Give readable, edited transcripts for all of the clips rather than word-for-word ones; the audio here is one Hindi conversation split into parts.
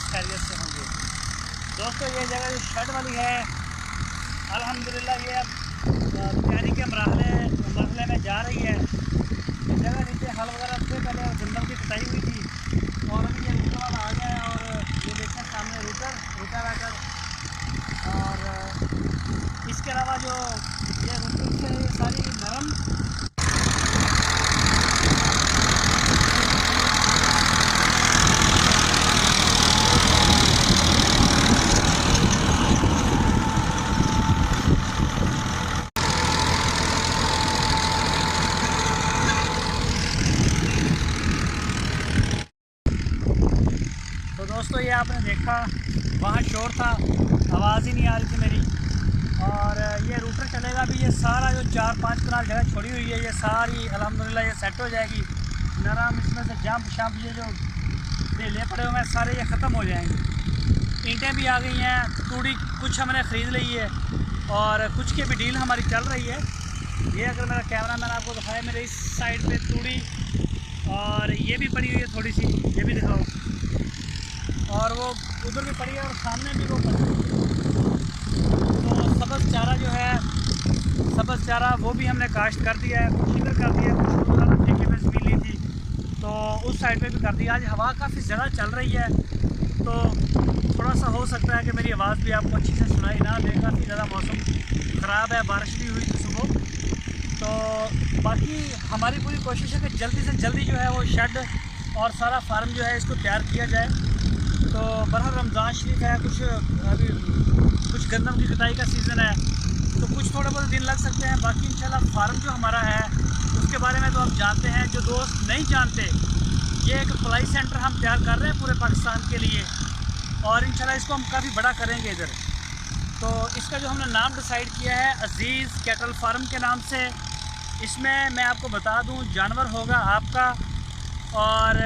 खैरियत से होंगे। दोस्तों ये जगह जो शेड वाली है अल्हम्दुलिल्लाह ये अब तैयारी के मरहले में जा रही है। इस जगह नीचे हल वगैरह से पहले गंदम की कटाई हुई थी और अभी ये रूटर वाला आ गया है और ये देखें सामने रूटर आकर, और इसके अलावा जो ये रूटर से ये सारी नरम तो दोस्तों ये आपने देखा वहाँ शोर था, आवाज़ ही नहीं आ रही थी मेरी। और ये रूटर चलेगा भी, ये सारा जो 4-5 कनाल जगह छोड़ी हुई है ये सारी अल्हम्दुलिल्लाह ये सेट हो जाएगी नरम। इसमें से जंप ये जो ढेले पड़े हुए हैं सारे ये ख़त्म हो जाएंगे। ईंटें भी आ गई हैं, तूड़ी कुछ हमने ख़रीद ली है और कुछ की भी डील हमारी चल रही है। ये अगर मेरा कैमरा मैंने आपको दिखाया, मेरे इस साइड पे तूड़ी और ये भी पड़ी हुई है थोड़ी सी, ये भी दिखाओ, और वो उधर भी पड़ी है और सामने भी वो पड़ी है। तो सब्ज़ चारा जो है, सब्ज़ चारा वो भी हमने काश्त कर दिया है, कुछ इधर कर दिया, कुछ ठेके पे ज़मीन ली थी तो उस साइड पे भी कर दिया। आज हवा काफ़ी ज़्यादा चल रही है तो थोड़ा सा हो सकता है कि मेरी आवाज़ भी आपको अच्छी से सुनाई ना दे। काफ़ी ज़्यादा मौसम ख़राब है, बारिश भी हुई थी सुबह। तो बाकी हमारी पूरी कोशिश है कि जल्दी से जल्दी जो है वो शेड और सारा फार्म जो है इसको तैयार किया जाए। तो बरहर रमज़ान शरीफ है, अभी कुछ गंदम की कटाई का सीज़न है तो कुछ थोड़े बहुत दिन लग सकते हैं। बाकी इंशाल्लाह फार्म जो हमारा है उसके बारे में तो आप जानते हैं, जो दोस्त नहीं जानते, ये एक फ्लाई सेंटर हम तैयार कर रहे हैं पूरे पाकिस्तान के लिए और इंशाल्लाह इसको हम काफ़ी बड़ा करेंगे इधर। तो इसका जो हमने नाम डिसाइड किया है अज़ीज़ कैटल फार्म के नाम से। इसमें मैं आपको बता दूं जानवर होगा आपका और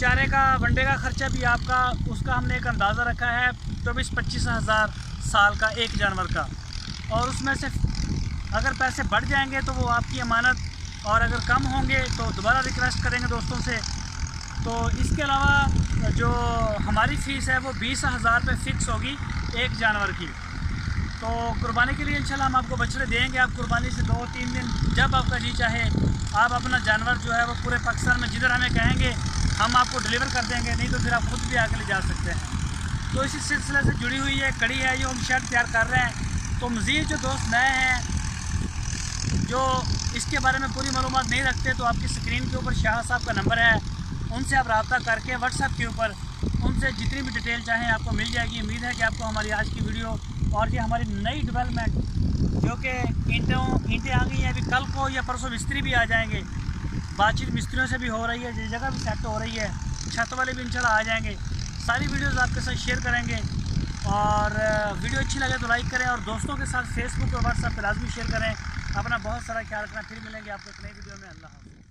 चारे का वनडे का ख़र्चा भी आपका। उसका हमने एक अंदाज़ा रखा है 24-25 हज़ार साल का एक जानवर का, और उसमें से अगर पैसे बढ़ जाएंगे तो वो आपकी अमानत, और अगर कम होंगे तो दोबारा रिक्वेस्ट करेंगे दोस्तों से। तो इसके अलावा जो हमारी फ़ीस है वो 20,000 रुपये फ़िक्स होगी एक जानवर की। तो कुर्बानी के लिए इंशाल्लाह हम आपको बछड़े देंगे। आप कुर्बानी से 2-3 दिन जब आपका जी चाहे आप अपना जानवर जो है वो पूरे पाकिस्तान में जिधर हमें कहेंगे हम आपको डिलीवर कर देंगे, नहीं तो फिर आप खुद भी आके ले जा सकते हैं। तो इसी सिलसिले से जुड़ी हुई है कड़ी है जो हम शेड तैयार कर रहे हैं। तो मज़ीद जो दोस्त नए हैं जो इसके बारे में पूरी मालूमात नहीं रखते तो आपकी स्क्रीन के ऊपर शाह साहब का नंबर है, उनसे आप रब्ता करके व्हाट्सएप के ऊपर उनसे जितनी भी डिटेल चाहें आपको मिल जाएगी। उम्मीद है कि आपको हमारी आज की वीडियो और ये हमारी नई डेवलपमेंट जो कि ईंटें आ गई हैं, अभी कल को या परसों मिस्त्री भी आ जाएंगे, बातचीत मिस्त्रियों से भी हो रही है, जगह भी सेट हो रही है, छत वाले भी इंशाल्लाह आ जाएंगे। सारी वीडियोस आपके साथ शेयर करेंगे और वीडियो अच्छी लगे तो लाइक करें और दोस्तों के साथ फेसबुक और व्हाट्सएप पर लाजमी शेयर करें। अपना बहुत सारा ख्याल रखना। फिर मिलेंगे आपको एक नई वीडियो में। अल्लाह हाफ़िज़।